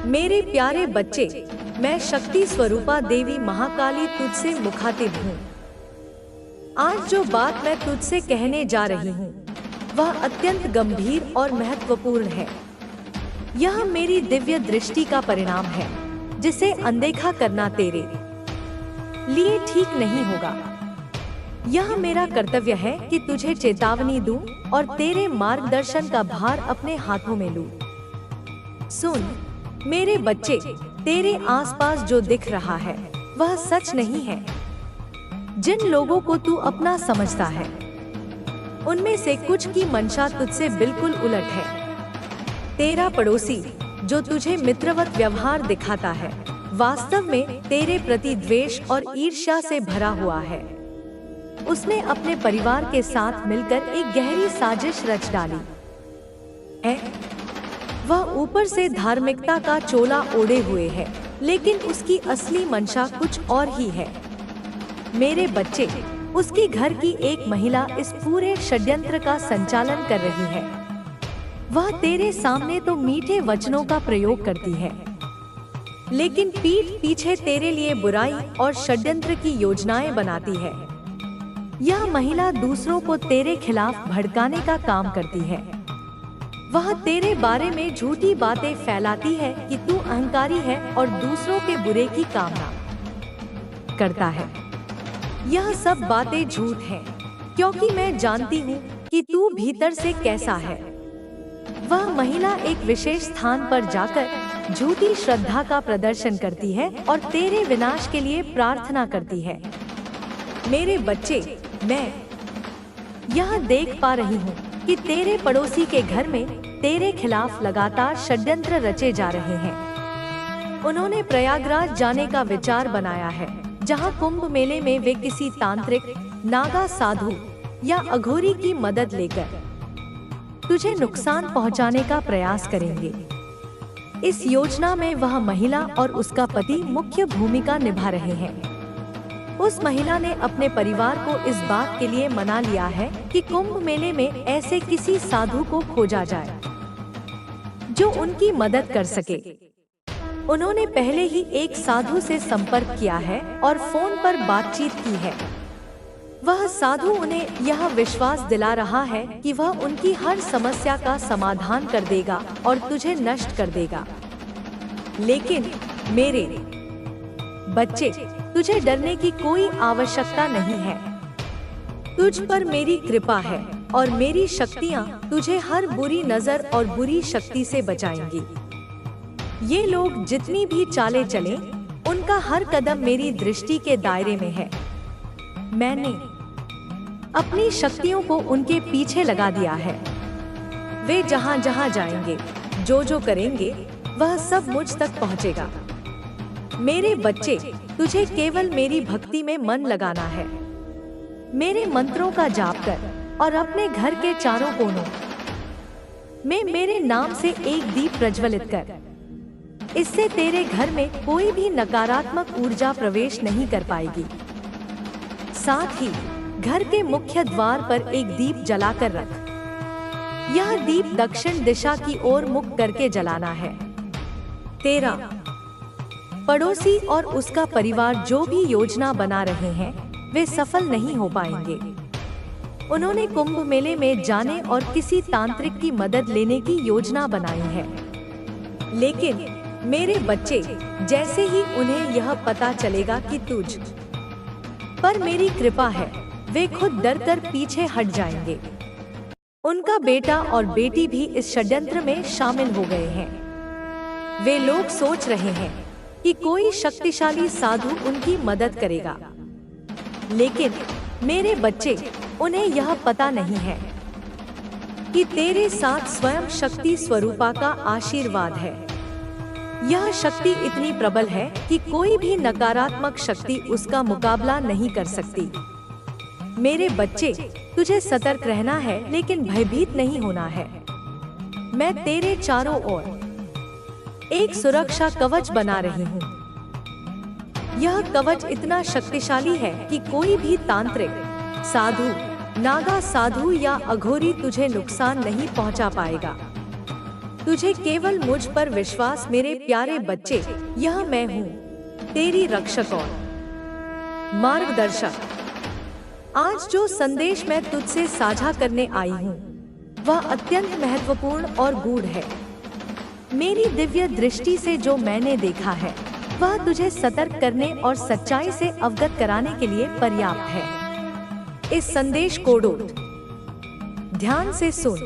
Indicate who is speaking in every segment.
Speaker 1: मेरे प्यारे बच्चे, मैं शक्ति स्वरूपा देवी महाकाली तुझसे मुखातिब हूँ। आज जो बात मैं तुझसे कहने जा रही हूँ, वह अत्यंत गंभीर और महत्वपूर्ण है। यह मेरी दिव्य दृष्टि का परिणाम है, जिसे अनदेखा करना तेरे लिए ठीक नहीं होगा। यह मेरा कर्तव्य है कि तुझे चेतावनी दूं और तेरे मार्गदर्शन का भार अपने हाथों में लूं। सुन मेरे बच्चे, तेरे आसपास जो दिख रहा है वह सच नहीं है। जिन लोगों को तू अपना समझता है, उनमें से कुछ की मंशा तुझसे बिल्कुल उलट है। तेरा पड़ोसी जो तुझे मित्रवत व्यवहार दिखाता है, वास्तव में तेरे प्रति द्वेष और ईर्ष्या से भरा हुआ है। उसने अपने परिवार के साथ मिलकर एक गहरी साजिश रच डाली है। वह ऊपर से धार्मिकता का चोला ओढ़े हुए है, लेकिन उसकी असली मंशा कुछ और ही है। मेरे बच्चे, उसकी घर की एक महिला इस पूरे षड्यंत्र का संचालन कर रही है। वह तेरे सामने तो मीठे वचनों का प्रयोग करती है, लेकिन पीठ पीछे तेरे लिए बुराई और षड्यंत्र की योजनाएं बनाती है। यह महिला दूसरों को तेरे खिलाफ भड़काने का काम करती है। वह तेरे बारे में झूठी बातें फैलाती है कि तू अहंकारी है और दूसरों के बुरे की कामना करता है। यह सब बातें झूठ हैं, क्योंकि मैं जानती हूँ कि तू भीतर से कैसा है। वह महिला एक विशेष स्थान पर जाकर झूठी श्रद्धा का प्रदर्शन करती है और तेरे विनाश के लिए प्रार्थना करती है। मेरे बच्चे, मैं यह देख पा रही हूँ कि तेरे पड़ोसी के घर में तेरे खिलाफ लगातार षड्यंत्र रचे जा रहे हैं। उन्होंने प्रयागराज जाने का विचार बनाया है, जहां कुंभ मेले में वे किसी तांत्रिक, नागा साधु या अघोरी की मदद लेकर तुझे नुकसान पहुंचाने का प्रयास करेंगे। इस योजना में वह महिला और उसका पति मुख्य भूमिका निभा रहे हैं। उस महिला ने अपने परिवार को इस बात के लिए मना लिया है कि कुंभ मेले में ऐसे किसी साधु को खोजा जाए जो उनकी मदद कर सके। उन्होंने पहले ही एक साधु से संपर्क किया है और फोन पर बातचीत की है। वह साधु उन्हें यह विश्वास दिला रहा है कि वह उनकी हर समस्या का समाधान कर देगा और तुझे नष्ट कर देगा। लेकिन मेरे बच्चे, तुझे डरने की कोई आवश्यकता नहीं है। तुझ पर मेरी कृपा है और मेरी शक्तियाँ तुझे हर बुरी नजर और बुरी शक्ति से बचाएंगी। ये लोग जितनी भी चालें चलें, उनका हर कदम मेरी दृष्टि के दायरे में है। मैंने अपनी शक्तियों को उनके पीछे लगा दिया है। वे जहाँ जहाँ जाएंगे, जो जो करेंगे, वह सब मुझ तक पहुँचेगा। मेरे बच्चे, तुझे केवल मेरी भक्ति में मन लगाना है। मेरे मंत्रों का जाप कर और अपने घर के चारों कोनों में मेरे नाम से एक दीप प्रज्वलित कर। इससे तेरे घर में कोई भी नकारात्मक ऊर्जा प्रवेश नहीं कर पाएगी। साथ ही घर के मुख्य द्वार पर एक दीप जलाकर रख। यह दीप दक्षिण दिशा की ओर मुख करके जलाना है। तेरा पड़ोसी और उसका परिवार जो भी योजना बना रहे हैं, वे सफल नहीं हो पाएंगे। उन्होंने कुंभ मेले में जाने और किसी तांत्रिक की मदद लेने की योजना बनाई है। लेकिन मेरे बच्चे, जैसे ही उन्हें यह पता चलेगा कि तुझ पर मेरी कृपा है, वे खुद डरकर पीछे हट जाएंगे। उनका बेटा और बेटी भी इस षड्यंत्र में शामिल हो गए हैं। वे लोग सोच रहे हैं कि कोई शक्तिशाली साधु उनकी मदद करेगा, लेकिन मेरे बच्चे, उन्हें यह पता नहीं है कि तेरे साथ स्वयं शक्ति स्वरूपा का आशीर्वाद है। यह शक्ति इतनी प्रबल है कि कोई भी नकारात्मक शक्ति उसका मुकाबला नहीं कर सकती। मेरे बच्चे, तुझे सतर्क रहना है, लेकिन भयभीत नहीं होना है। मैं तेरे चारों ओर एक सुरक्षा कवच बना रही हूँ। यह कवच इतना शक्तिशाली है कि कोई भी तांत्रिक, साधु, नागा साधु या अघोरी तुझे नुकसान नहीं पहुँचा पाएगा। तुझे केवल मुझ पर विश्वास मेरे प्यारे बच्चे, यह मैं हूँ, तेरी रक्षक और मार्गदर्शक। आज जो संदेश मैं तुझसे साझा करने आई हूँ वह अत्यंत महत्वपूर्ण और गूढ़ है। मेरी दिव्य दृष्टि से जो मैंने देखा है वह तुझे सतर्क करने और सच्चाई से अवगत कराने के लिए पर्याप्त है। इस संदेश को ध्यान से सुन,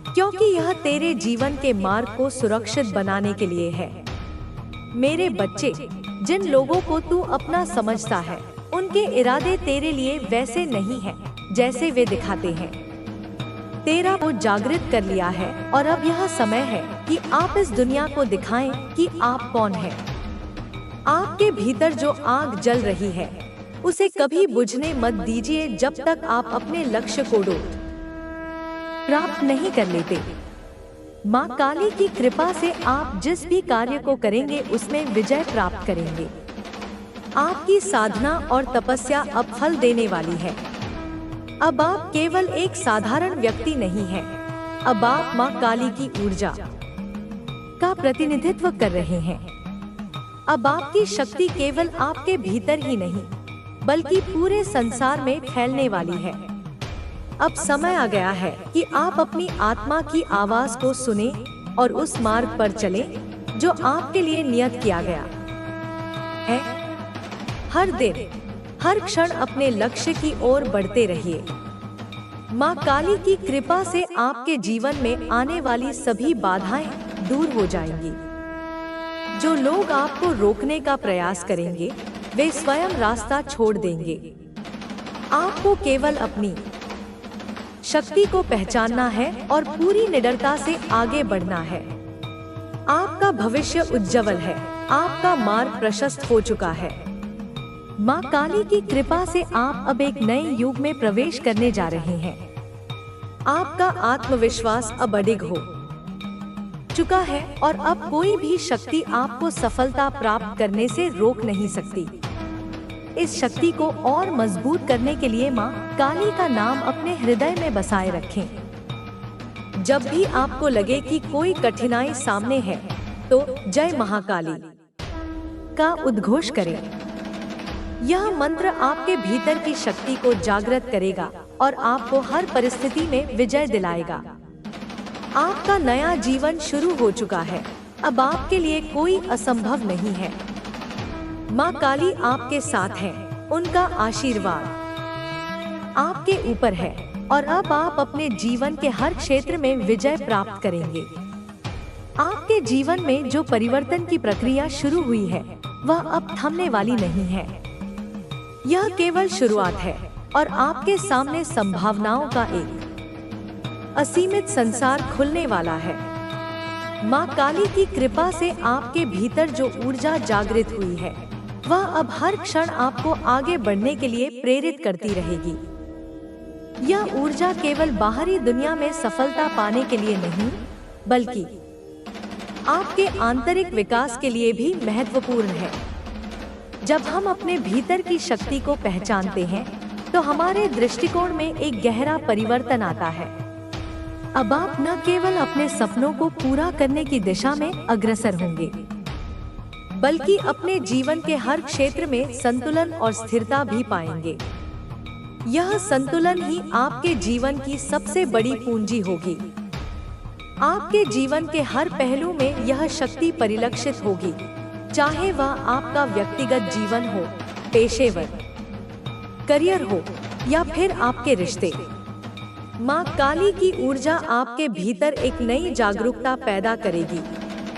Speaker 1: क्योंकि यह तेरे जीवन के मार्ग को सुरक्षित बनाने के लिए है। मेरे बच्चे, जिन लोगों को तू अपना समझता है उनके इरादे तेरे लिए वैसे नहीं हैं जैसे वे दिखाते हैं। तेरा को जागृत कर लिया है और अब यह समय है कि आप इस दुनिया को दिखाएं कि आप कौन हैं। आपके भीतर जो आग जल रही है उसे कभी बुझने मत दीजिए जब तक आप अपने लक्ष्य को प्राप्त नहीं कर लेते। माँ काली की कृपा से आप जिस भी कार्य को करेंगे उसमें विजय प्राप्त करेंगे। आपकी साधना और तपस्या अब फल देने वाली है। अब आप केवल एक साधारण व्यक्ति नहीं हैं। अब आप माँ काली की ऊर्जा का प्रतिनिधित्व कर रहे हैं। अब आपकी शक्ति केवल आपके भीतर ही नहीं बल्कि पूरे संसार में फैलने वाली है। अब समय आ गया है कि आप अपनी आत्मा की आवाज को सुने और उस मार्ग पर चलें जो आपके लिए नियत किया गया है। हर दिन, हर क्षण अपने लक्ष्य की ओर बढ़ते रहिए। माँ काली की कृपा से आपके जीवन में आने वाली सभी बाधाएं दूर हो जाएंगी। जो लोग आपको रोकने का प्रयास करेंगे वे स्वयं रास्ता छोड़ देंगे। आपको केवल अपनी शक्ति को पहचानना है और पूरी निडरता से आगे बढ़ना है। आपका भविष्य उज्जवल है। आपका मार्ग प्रशस्त हो चुका है। माँ काली की कृपा से आप अब एक नए युग में प्रवेश करने जा रहे हैं। आपका आत्मविश्वास अब अडिग हो चुका है और अब कोई भी शक्ति आपको सफलता प्राप्त करने से रोक नहीं सकती। इस शक्ति को और मजबूत करने के लिए माँ काली का नाम अपने हृदय में बसाए रखें। जब भी आपको लगे कि कोई कठिनाई सामने है तो जय महाकाली का उद्घोष करें। यह मंत्र आपके भीतर की शक्ति को जागृत करेगा और आपको हर परिस्थिति में विजय दिलाएगा। आपका नया जीवन शुरू हो चुका है। अब आपके लिए कोई असंभव नहीं है। माँ काली आपके साथ है। उनका आशीर्वाद आपके ऊपर है और अब आप अपने जीवन के हर क्षेत्र में विजय प्राप्त करेंगे। आपके जीवन में जो परिवर्तन की प्रक्रिया शुरू हुई है वह अब थमने वाली नहीं है। यह केवल शुरुआत है और आपके सामने संभावनाओं का एक असीमित संसार खुलने वाला है। माँ काली की कृपा से आपके भीतर जो ऊर्जा जागृत हुई है वह अब हर क्षण आपको आगे बढ़ने के लिए प्रेरित करती रहेगी। यह ऊर्जा केवल बाहरी दुनिया में सफलता पाने के लिए नहीं बल्कि आपके आंतरिक विकास के लिए भी महत्वपूर्ण है। जब हम अपने भीतर की शक्ति को पहचानते हैं तो हमारे दृष्टिकोण में एक गहरा परिवर्तन आता है। अब आप न केवल अपने सपनों को पूरा करने की दिशा में अग्रसर होंगे बल्कि अपने जीवन के हर क्षेत्र में संतुलन और स्थिरता भी पाएंगे। यह संतुलन ही आपके जीवन की सबसे बड़ी पूंजी होगी। आपके जीवन के हर पहलू में यह शक्ति परिलक्षित होगी, चाहे वह आपका व्यक्तिगत जीवन हो, पेशेवर करियर हो या फिर आपके रिश्ते। माँ काली की ऊर्जा आपके भीतर एक नई जागरूकता पैदा करेगी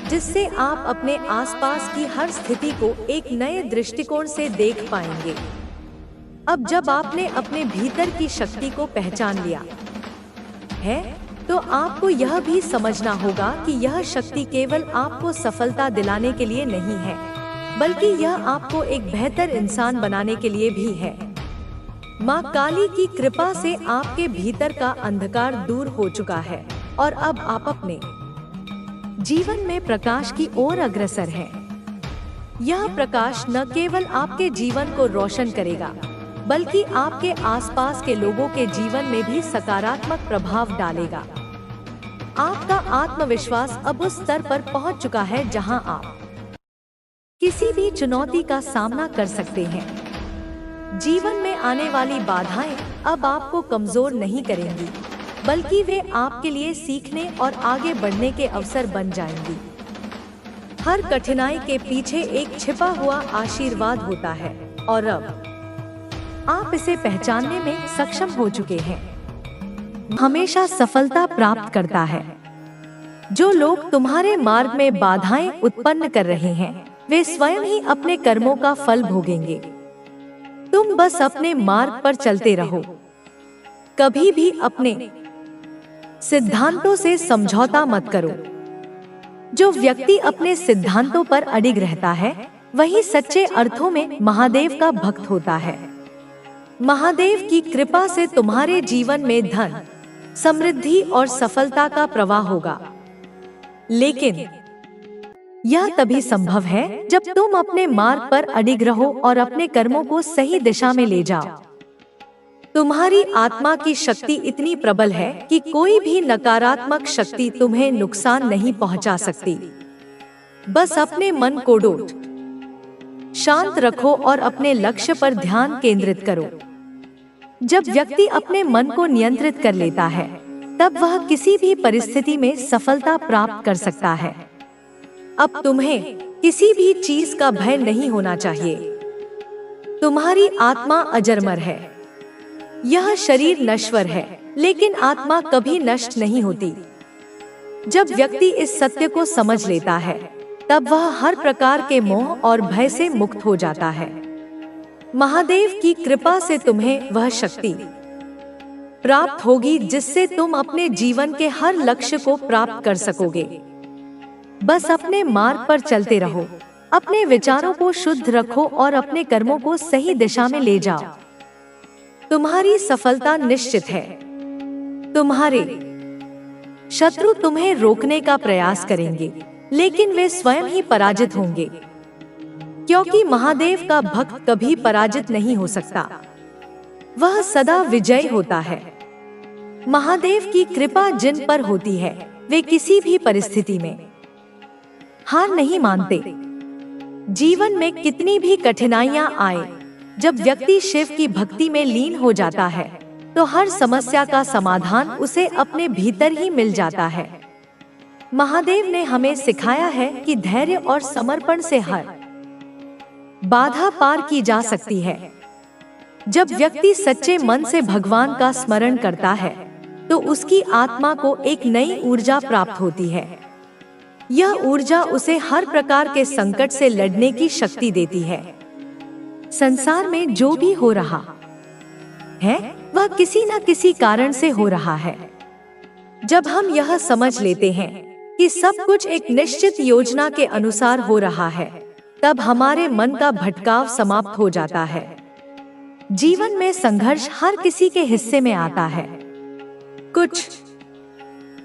Speaker 1: जिससे आप अपने आसपास की हर स्थिति को एक नए दृष्टिकोण से देख पाएंगे। अब जब आपने अपने भीतर की शक्ति को पहचान लिया है तो आपको यह भी समझना होगा कि यह शक्ति केवल आपको सफलता दिलाने के लिए नहीं है बल्कि यह आपको एक बेहतर इंसान बनाने के लिए भी है। माँ काली की कृपा से आपके भीतर का अंधकार दूर हो चुका है और अब आप अपने जीवन में प्रकाश की ओर अग्रसर हैं। यह प्रकाश न केवल आपके जीवन को रोशन करेगा बल्कि आपके आसपास के लोगों के जीवन में भी सकारात्मक प्रभाव डालेगा। आपका आत्मविश्वास अब उस स्तर पर पहुंच चुका है जहां आप किसी भी चुनौती का सामना कर सकते हैं। जीवन में आने वाली बाधाएं अब आपको कमजोर नहीं करेंगी, बल्कि वे आपके लिए सीखने और आगे बढ़ने के अवसर बन जाएंगी। हर कठिनाई के पीछे एक छिपा हुआ आशीर्वाद होता है और अब आप इसे पहचानने में सक्षम हो चुके हैं। हमेशा सफलता प्राप्त करता है। जो लोग तुम्हारे मार्ग में बाधाएं उत्पन्न कर रहे हैं, वे स्वयं ही अपने कर्मों का फल भोगेंगे। तुम बस अपने मार्ग पर चलते रहो। कभी भी अपने सिद्धांतों से समझौता मत करो। जो व्यक्ति अपने सिद्धांतों पर अडिग रहता है, वही सच्चे अर्थों में महादेव का भक्त होता है। महादेव की कृपा से तुम्हारे जीवन में धन, समृद्धि और सफलता का प्रवाह होगा। लेकिन यह तभी संभव है जब तुम अपने मार्ग पर अडिग रहो और अपने कर्मों को सही दिशा में ले जाओ। तुम्हारी आत्मा की शक्ति इतनी प्रबल है कि कोई भी नकारात्मक शक्ति तुम्हें नुकसान नहीं पहुंचा सकती। बस अपने मन को डोट शांत रखो और अपने लक्ष्य पर ध्यान केंद्रित करो। जब व्यक्ति अपने मन को नियंत्रित कर लेता है, तब वह किसी भी परिस्थिति में सफलता प्राप्त कर सकता है। अब तुम्हें किसी भी चीज का भय नहीं होना चाहिए। तुम्हारी आत्मा अजरमर है। यह शरीर नश्वर है, लेकिन आत्मा कभी नष्ट नहीं होती। जब व्यक्ति इस सत्य को समझ लेता है, तब वह हर प्रकार के मोह और भय से मुक्त हो जाता है। महादेव की कृपा से तुम्हें वह शक्ति प्राप्त होगी जिससे तुम अपने जीवन के हर लक्ष्य को प्राप्त कर सकोगे। बस अपने मार्ग पर चलते रहो, अपने विचारों को शुद्ध रखो और अपने कर्मों को सही दिशा में ले जाओ। तुम्हारी सफलता निश्चित है। तुम्हारे शत्रु तुम्हें रोकने का प्रयास करेंगे, लेकिन वे स्वयं ही पराजित होंगे, क्योंकि महादेव का भक्त कभी पराजित नहीं हो सकता। वह सदा विजयी होता है। महादेव की कृपा जिन पर होती है, वे किसी भी परिस्थिति में हार नहीं मानते। जीवन में कितनी भी कठिनाइयां आए, जब व्यक्ति शिव की भक्ति में लीन हो जाता है, तो हर समस्या का समाधान उसे अपने भीतर ही मिल जाता है। महादेव ने हमें सिखाया है कि धैर्य और समर्पण से हर बाधा पार की जा सकती है। जब व्यक्ति सच्चे मन से भगवान का स्मरण करता है, तो उसकी आत्मा को एक नई ऊर्जा प्राप्त होती है। यह ऊर्जा उसे हर प्रकार के संकट से लड़ने की शक्ति देती है। संसार में जो भी हो रहा है, वह किसी न किसी कारण से हो रहा है। जब हम यह समझ लेते हैं कि सब कुछ एक निश्चित योजना के अनुसार हो रहा है, तब हमारे मन का भटकाव समाप्त हो जाता है। जीवन में संघर्ष हर किसी के हिस्से में आता है। कुछ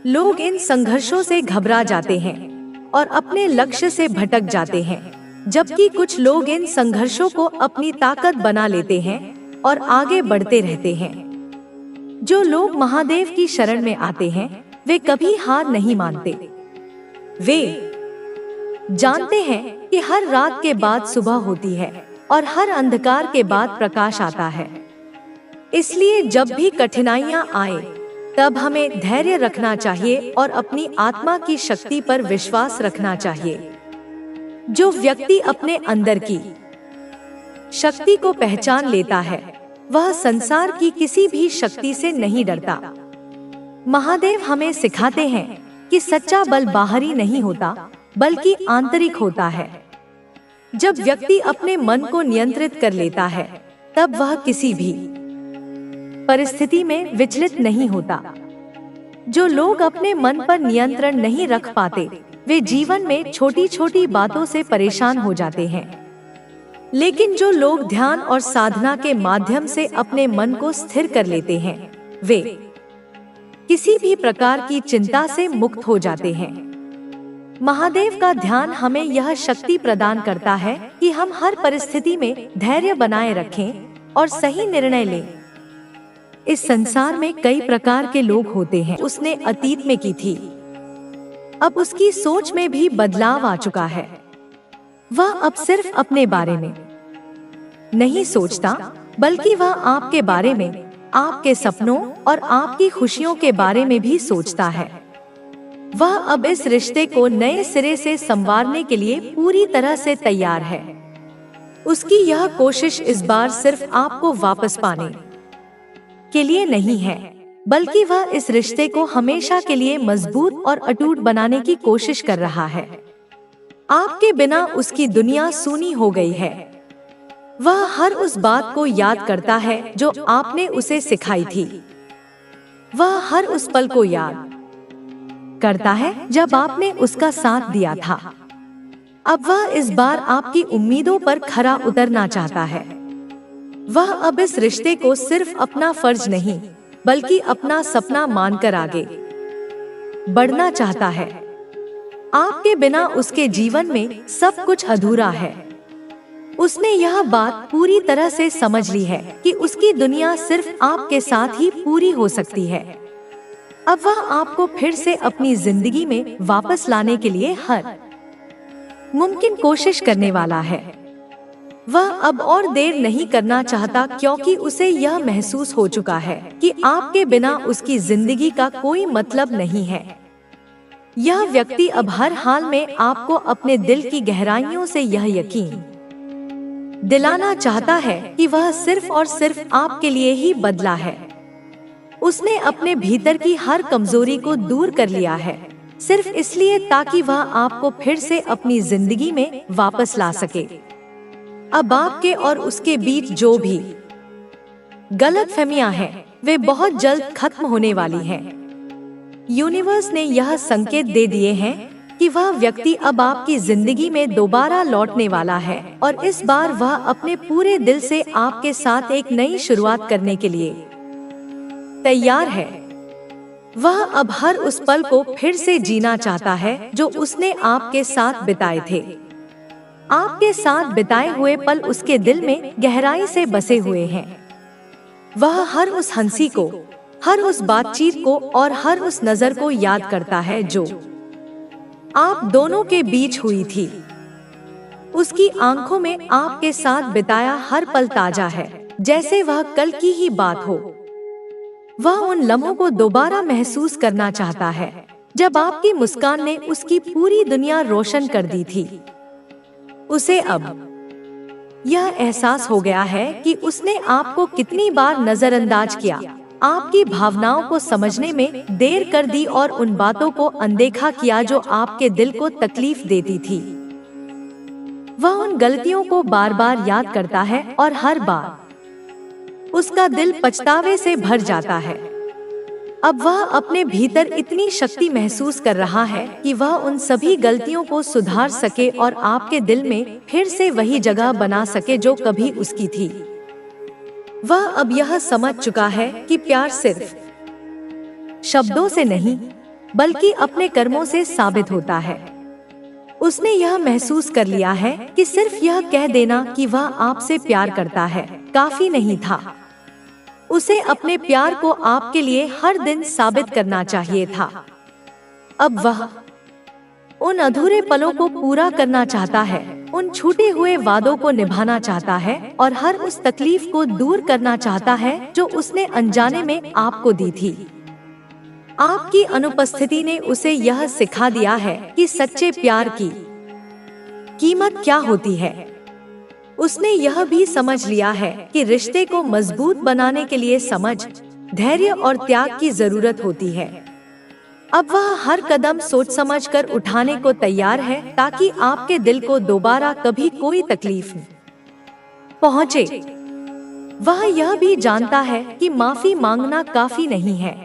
Speaker 1: लोग इन संघर्षों से घबरा जाते हैं और अपने लक्ष्य से भटक जाते हैं, जबकि कुछ लोग इन संघर्षों को अपनी ताकत बना लेते हैं और आगे बढ़ते रहते हैं। जो लोग महादेव की शरण में आते हैं, वे कभी हार नहीं मानते। वे जानते हैं कि हर रात के बाद सुबह होती है और हर अंधकार के बाद प्रकाश आता है। इसलिए जब भी कठिनाइयां आए, तब हमें धैर्य रखना चाहिए और अपनी आत्मा की शक्ति पर विश्वास रखना चाहिए। जो व्यक्ति अपने अंदर की शक्ति को पहचान लेता है, वह संसार की किसी भी शक्ति से नहीं डरता। महादेव हमें सिखाते हैं कि सच्चा बल बाहरी नहीं होता, बल्कि आंतरिक होता है। जब व्यक्ति अपने मन को नियंत्रित कर लेता है, तब वह किसी भी परिस्थिति में विचलित नहीं होता। जो लोग अपने मन पर नियंत्रण नहीं रख पाते, वे जीवन में छोटी छोटी बातों से परेशान हो जाते हैं। लेकिन जो लोग ध्यान और साधना के माध्यम से अपने मन को स्थिर कर लेते हैं, वे किसी भी प्रकार की चिंता से मुक्त हो जाते हैं। महादेव का ध्यान हमें यह शक्ति प्रदान करता है कि हम हर परिस्थिति में धैर्य बनाए रखें और सही निर्णय लें। इस संसार में कई प्रकार के लोग होते हैं, उसने अतीत में की थी, अब उसकी सोच में भी बदलाव आ चुका है। वह अब सिर्फ अपने बारे में नहीं सोचता, बल्कि वह आपके बारे में, आपके सपनों और आपकी खुशियों के बारे में भी सोचता है। वह अब इस रिश्ते को नए सिरे से संवारने के लिए पूरी तरह से तैयार है। उसकी यह कोशिश इस बार सिर्फ आपको वापस पाने के लिए नहीं है, बल्कि वह इस रिश्ते को हमेशा के लिए मजबूत और अटूट बनाने की कोशिश कर रहा है। आपके बिना उसकी दुनिया सूनी हो गई है। वह हर उस बात को याद करता है जो आपने उसे सिखाई थी। वह हर उस पल को याद करता है जब आपने उसका साथ दिया था। अब वह इस बार आपकी उम्मीदों पर खरा उतरना चाहता है। वह अब इस रिश्ते को सिर्फ अपना फर्ज नहीं, बल्कि अपना सपना मानकर आगे बढ़ना चाहता है। आपके बिना उसके जीवन में सब कुछ अधूरा है। उसने यह बात पूरी तरह से समझ ली है कि उसकी दुनिया सिर्फ आपके साथ ही पूरी हो सकती है। अब वह आपको फिर से अपनी जिंदगी में वापस लाने के लिए हर मुमकिन कोशिश करने वाला है। वह अब और देर नहीं करना चाहता, क्योंकि उसे यह महसूस हो चुका है कि आपके बिना उसकी जिंदगी का कोई मतलब नहीं है। यह व्यक्ति अब हर हाल में आपको अपने दिल की गहराइयों से यह यकीन दिलाना चाहता है कि वह सिर्फ और सिर्फ आपके लिए ही बदला है। उसने अपने भीतर की हर कमजोरी को दूर कर लिया है, सिर्फ इसलिए ताकि वह आपको फिर से अपनी जिंदगी में वापस ला सके। अब आपके और उसके बीच जो भी गलतफहमियां हैं, वे बहुत जल्द खत्म होने वाली हैं। यूनिवर्स ने यह संकेत दे दिए हैं कि वह व्यक्ति अब आपकी जिंदगी में दोबारा लौटने वाला है, और इस बार वह अपने पूरे दिल से आपके साथ एक नई शुरुआत करने के लिए तैयार है। वह अब हर उस पल को फिर से जीना चाहता है जो उसने आपके साथ बिताए थे। आपके साथ बिताए हुए पल उसके दिल में गहराई से बसे हुए हैं। वह हर उस हंसी को, हर उस बातचीत को और हर उस नजर को याद करता है जो आप दोनों के बीच हुई थी। उसकी आंखों में आपके साथ बिताया हर पल ताजा है, जैसे वह कल की ही बात हो। वह उन लम्हों को दोबारा महसूस करना चाहता है जब आपकी मुस्कान ने उसकी पूरी दुनिया रोशन कर दी थी। उसे अब यह एहसास हो गया है कि उसने आपको कितनी बार नजरअंदाज किया, आपकी भावनाओं को समझने में देर कर दी और उन बातों को अनदेखा किया जो आपके दिल को तकलीफ देती थी। वह उन गलतियों को बार बार याद करता है और हर बार उसका दिल पछतावे से भर जाता है। अब वह अपने भीतर इतनी शक्ति महसूस कर रहा है कि वह उन सभी गलतियों को सुधार सके और आपके दिल में फिर से वही जगह बना सके जो कभी उसकी थी। वह अब यह समझ चुका है कि प्यार सिर्फ शब्दों से नहीं, बल्कि अपने कर्मों से साबित होता है। उसने यह महसूस कर लिया है कि सिर्फ यह कह देना कि वह आपसे प्यार करता है काफी नहीं था। उसे अपने प्यार को आपके लिए हर दिन साबित करना चाहिए था। अब वह उन अधूरे पलों को पूरा करना चाहता है, उन छूटे हुए वादों को निभाना चाहता है और हर उस तकलीफ को दूर करना चाहता है जो उसने अनजाने में आपको दी थी। आपकी अनुपस्थिति ने उसे यह सिखा दिया है कि सच्चे प्यार की कीमत क्या होती है। उसने यह भी समझ लिया है कि रिश्ते को मजबूत बनाने के लिए समझ, धैर्य और त्याग की जरूरत होती है। अब वह हर कदम सोच समझकर उठाने को तैयार है ताकि आपके दिल को दोबारा कभी कोई तकलीफ न पहुंचे। वह यह भी जानता है कि माफी मांगना काफी नहीं है।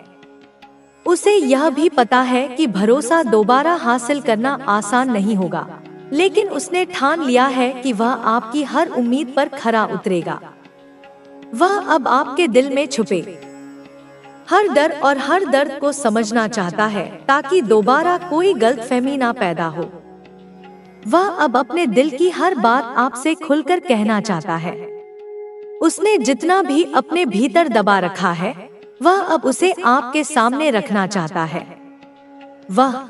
Speaker 1: उसे यह भी पता है कि भरोसा दोबारा हासिल करना आसान नहीं होगा, लेकिन उसने ठान लिया है कि वह आपकी हर उम्मीद पर खरा उतरेगा। वह अब आपके दिल में छुपे हर डर और हर दर्द को समझना चाहता है ताकि दोबारा कोई गलतफहमी ना पैदा हो। वह अब अपने दिल की हर बात आपसे खुलकर कहना चाहता है। उसने जितना भी अपने भीतर दबा रखा है, वह अब उसे आपके सामने रखना चाहता है। वह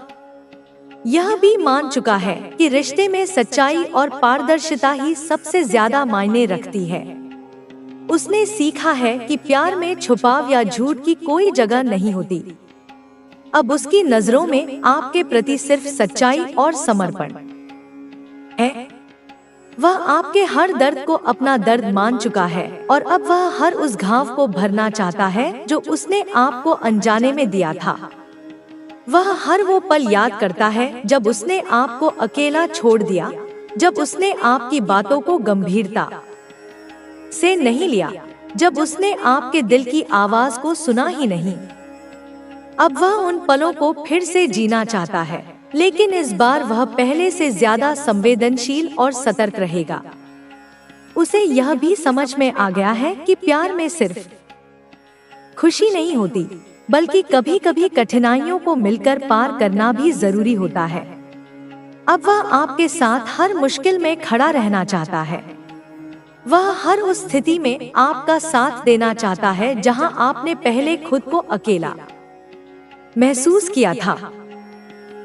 Speaker 1: यह भी मान चुका है कि रिश्ते में सच्चाई और पारदर्शिता ही सबसे ज्यादा मायने रखती है। उसने सीखा है कि प्यार में छुपाव या झूठ की कोई जगह नहीं होती। अब उसकी नजरों में आपके प्रति सिर्फ सच्चाई और समर्पण है। वह आपके हर दर्द को अपना दर्द मान चुका है और अब वह हर उस घाव को भरना चाहता है जो उसने आपको अनजाने में दिया था। वह हर वो पल याद करता है जब उसने आपको अकेला छोड़ दिया, जब उसने आपकी बातों को गंभीरता से नहीं लिया, जब उसने आपके दिल की आवाज को सुना ही नहीं। अब वह उन पलों को फिर से जीना चाहता है, लेकिन इस बार वह पहले से ज्यादा संवेदनशील और सतर्क रहेगा। उसे यह भी समझ में आ गया है कि प्यार में सिर्फ खुशी नहीं होती, बल्कि कभी कभी कठिनाइयों को मिलकर पार करना भी जरूरी होता है। अब वह आपके साथ हर मुश्किल में खड़ा रहना चाहता है। वह हर उस स्थिति में आपका साथ देना चाहता है जहां आपने पहले खुद को अकेला महसूस किया था।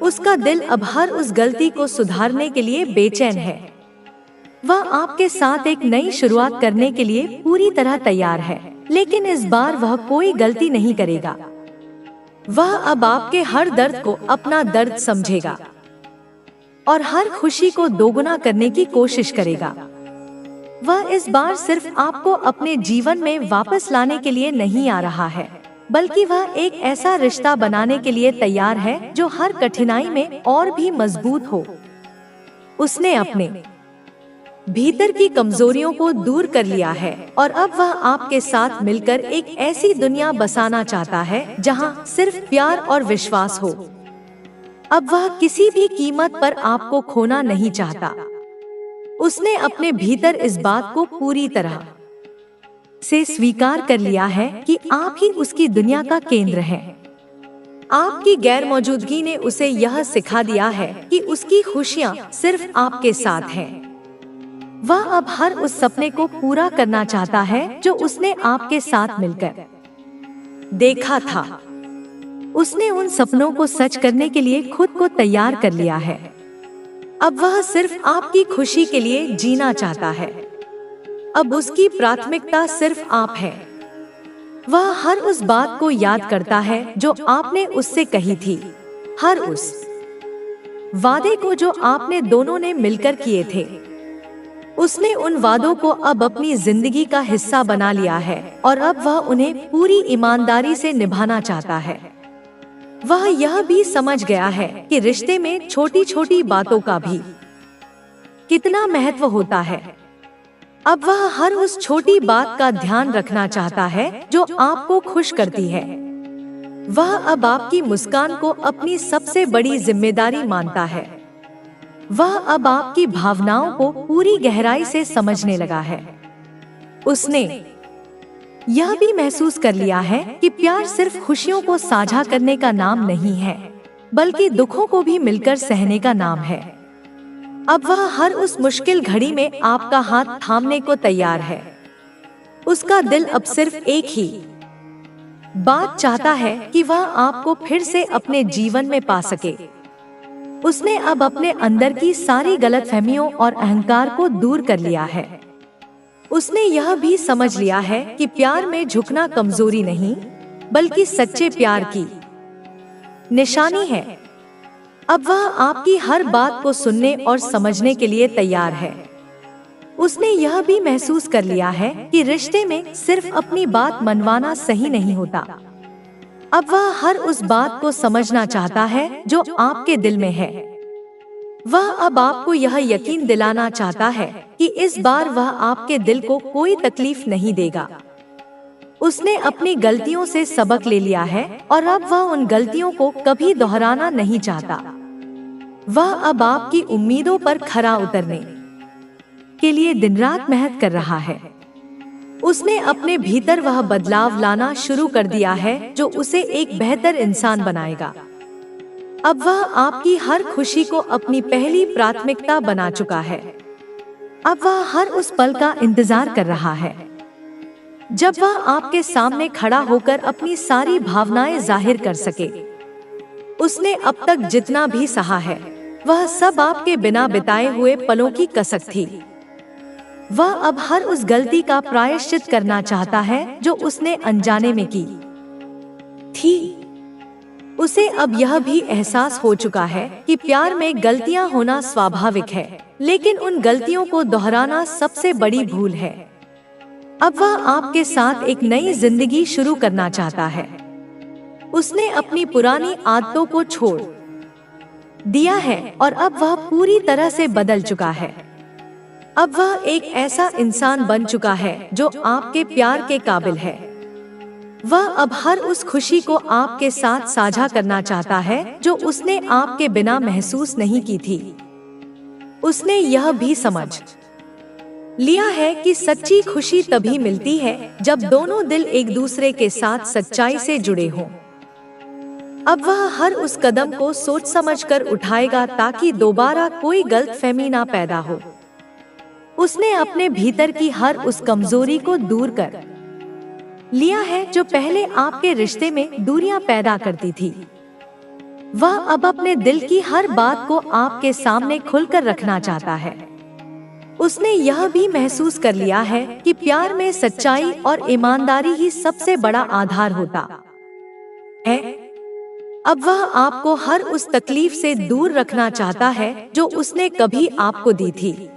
Speaker 1: उसका दिल अब हर उस गलती को सुधारने के लिए बेचैन है। वह आपके साथ एक नई शुरुआत करने के लिए पूरी तरह तैयार है, लेकिन इस बार वह कोई गलती नहीं करेगा। वह अब आपके हर दर्द को अपना दर्द समझेगा और हर खुशी को दोगुना करने की कोशिश करेगा। वह इस बार सिर्फ आपको अपने जीवन में वापस लाने के लिए नहीं आ रहा है, बल्कि वह एक ऐसा रिश्ता बनाने के लिए तैयार है जो हर कठिनाई में और भी मजबूत हो। उसने अपने भीतर की कमजोरियों को दूर कर लिया है और अब वह आपके साथ मिलकर एक ऐसी दुनिया बसाना चाहता है जहां सिर्फ प्यार और विश्वास हो। अब वह किसी भी कीमत पर आपको खोना नहीं चाहता। उसने अपने भीतर इस बात को पूरी तरह से स्वीकार कर लिया है कि आप ही उसकी दुनिया का केंद्र हैं। आपकी गैर मौजूदगी ने उसे यह सिखा दिया है कि उसकी खुशियां सिर्फ आपके साथ हैं। वह अब हर उस सपने को पूरा करना चाहता है जो उसने आपके साथ मिलकर देखा था। उसने उन सपनों को सच करने के लिए खुद को तैयार कर लिया है। अब वह सिर्फ आपकी खुशी के लिए जीना चाहता है। अब उसकी प्राथमिकता सिर्फ आप है। वह हर उस बात को याद करता है जो आपने उससे कही थी, हर उस वादे को जो आपने दोनों ने मिलकर किए थे। उसने उन वादों को अब अपनी जिंदगी का हिस्सा बना लिया है और अब वह उन्हें पूरी ईमानदारी से निभाना चाहता है। वह यह भी समझ गया है कि रिश्ते में छोटी छोटी बातों का भी कितना महत्व होता है। अब वह हर उस छोटी बात का ध्यान रखना चाहता है जो आपको खुश करती है। वह अब आपकी मुस्कान को अपनी सबसे बड़ी जिम्मेदारी मानता है। वह अब आपकी भावनाओं को पूरी गहराई से समझने लगा है। उसने यह भी महसूस कर लिया है कि प्यार सिर्फ खुशियों को साझा करने का नाम नहीं है, बल्कि दुखों को भी मिलकर सहने का नाम है। अब वह हर उस मुश्किल घड़ी में आपका हाथ थामने को तैयार है। उसका दिल अब सिर्फ एक ही बात चाहता है कि वह आपको फिर से अपने जीवन में पा सके। उसने अब अपने अंदर की सारी गलतफहमियों और अहंकार को दूर कर लिया है। उसने यह भी समझ लिया है कि प्यार में झुकना कमजोरी नहीं, बल्कि सच्चे प्यार की निशानी है। अब वह आपकी हर बात को सुनने और समझने के लिए तैयार है। उसने यह भी महसूस कर लिया है कि रिश्ते में सिर्फ अपनी बात मनवाना सही नहीं होता। अब वह हर उस बात को समझना चाहता है जो आपके दिल में है। वह अब आपको यह यकीन दिलाना चाहता है कि इस बार वह आपके दिल को कोई तकलीफ नहीं देगा। उसने अपनी गलतियों से सबक ले लिया है और अब वह उन गलतियों को कभी दोहराना नहीं चाहता। वह अब आपकी उम्मीदों पर खरा उतरने के लिए दिन रात मेहनत कर रहा है। उसने अपने भीतर वह बदलाव लाना शुरू कर दिया है जो उसे एक बेहतर इंसान बनाएगा। अब वह आपकी हर खुशी को अपनी पहली प्राथमिकता बना चुका है। अब वह हर उस पल का इंतजार कर रहा है जब वह आपके सामने खड़ा होकर अपनी सारी भावनाएं जाहिर कर सके। उसने अब तक जितना भी सहा है वह सब आपके बिना बिताए हुए पलों की कसक थी। वह अब हर उस गलती का प्रायश्चित करना चाहता है जो उसने अनजाने में की थी। उसे अब यह भी एहसास हो चुका है कि प्यार में गलतियां होना स्वाभाविक है, लेकिन उन गलतियों को दोहराना सबसे बड़ी भूल है। अब वह आपके साथ एक नई जिंदगी शुरू करना चाहता है। उसने अपनी पुरानी आदतों को छोड़ दिया है और अब वह पूरी तरह से बदल चुका है। अब वह एक ऐसा इंसान बन चुका है जो आपके प्यार के काबिल है। वह अब हर उस खुशी को आपके साथ साझा करना चाहता है जो उसने आपके बिना महसूस नहीं की थी। उसने यह भी समझ लिया है कि सच्ची खुशी तभी मिलती है जब दोनों दिल एक दूसरे के साथ सच्चाई से जुड़े हों। अब वह हर उस कदम को सोच समझकर उठाएगा ताकि दोबारा कोई गलतफहमी ना पैदा हो। उसने अपने भीतर की हर उस कमजोरी को दूर कर लिया है जो पहले आपके रिश्ते में दूरियां पैदा करती थी। वह अब अपने दिल की हर बात को आपके सामने खुलकर रखना चाहता है। उसने यह भी महसूस कर लिया है कि प्यार में सच्चाई और ईमानदारी ही सबसे बड़ा आधार होता है। अब वह आपको हर उस तकलीफ से दूर रखना चाहता है जो उसने कभी आपको दी थी।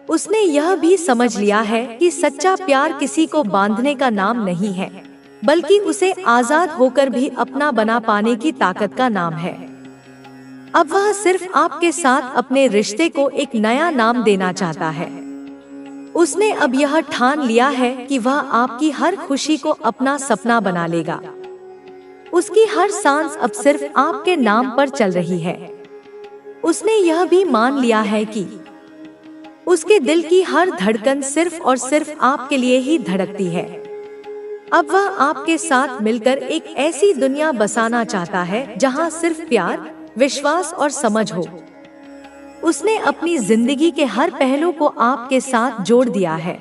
Speaker 1: उसने यह भी समझ लिया है कि सच्चा प्यार किसी को बांधने का नाम नहीं है, बल्कि उसे आजाद होकर भी अपना बना पाने की ताकत का नाम है। अब वह सिर्फ आपके साथ अपने रिश्ते को एक नया नाम देना चाहता है। उसने अब यह ठान लिया है कि वह आपकी हर खुशी को अपना सपना बना लेगा। उसकी हर सांस अब सिर्फ आपके नाम पर चल रही है। उसने यह भी मान लिया है कि उसके दिल की हर धड़कन सिर्फ और सिर्फ आपके लिए ही धड़कती है। अब वह आपके साथ मिलकर एक ऐसी दुनिया बसाना चाहता है जहां सिर्फ प्यार, विश्वास और समझ हो। उसने अपनी जिंदगी के हर पहलू को आपके साथ जोड़ दिया है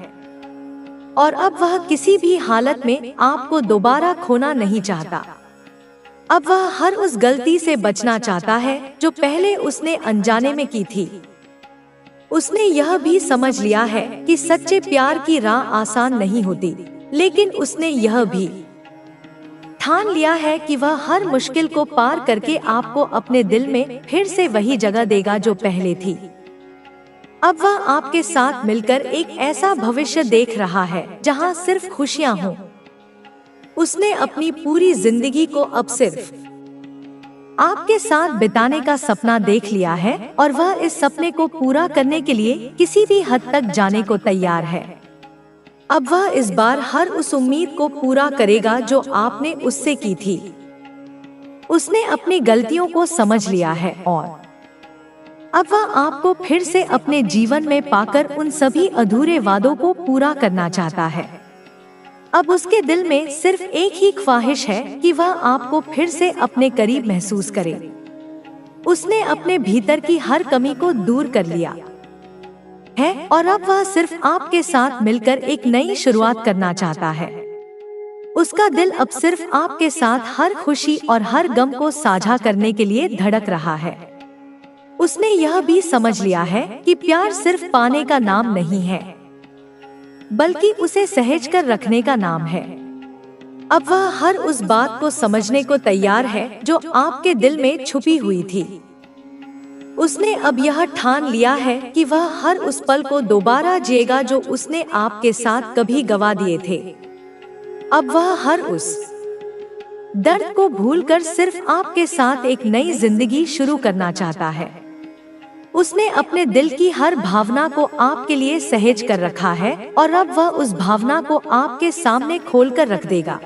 Speaker 1: और अब वह किसी भी हालत में आपको दोबारा खोना नहीं चाहता। अब वह हर उस गलती से बचना चाहता है जो पहले उसने अनजाने में की थी। उसने यह भी समझ लिया है कि सच्चे प्यार की राह आसान नहीं होती, लेकिन उसने यह भी ठान लिया है कि वह हर मुश्किल को पार करके आपको अपने दिल में फिर से वही जगह देगा जो पहले थी। अब वह आपके साथ मिलकर एक ऐसा भविष्य देख रहा है जहां सिर्फ खुशियां हों। उसने अपनी पूरी जिंदगी को अब सिर्फ आपके साथ बिताने का सपना देख लिया है और वह इस सपने को पूरा करने के लिए किसी भी हद तक जाने को तैयार है। अब वह इस बार हर उस उम्मीद को पूरा करेगा जो आपने उससे की थी। उसने अपनी गलतियों को समझ लिया है और अब वह आपको फिर से अपने जीवन में पाकर उन सभी अधूरे वादों को पूरा करना चाहता है। अब उसके दिल में सिर्फ एक ही ख्वाहिश है कि वह आपको फिर से अपने करीब महसूस करे। उसने अपने भीतर की हर कमी को दूर कर लिया है और अब वह सिर्फ आपके साथ मिलकर एक नई शुरुआत करना चाहता है। उसका दिल अब सिर्फ आपके साथ हर खुशी और हर गम को साझा करने के लिए धड़क रहा है। उसने यह भी समझ लिया है कि प्यार सिर्फ पाने का नाम नहीं है, बल्कि उसे सहेज कर रखने का नाम है। अब वह हर उस बात को समझने को तैयार है जो आपके दिल में छुपी हुई थी। उसने अब यह ठान लिया है कि वह हर उस पल को दोबारा जिएगा जो उसने आपके साथ कभी गवा दिए थे। अब वह हर उस दर्द को भूलकर सिर्फ आपके साथ एक नई जिंदगी शुरू करना चाहता है। उसने अपने दिल की हर भावना को आपके लिए सहेज कर रखा है और अब वह उस भावना को आपके सामने खोलकर रख देगा।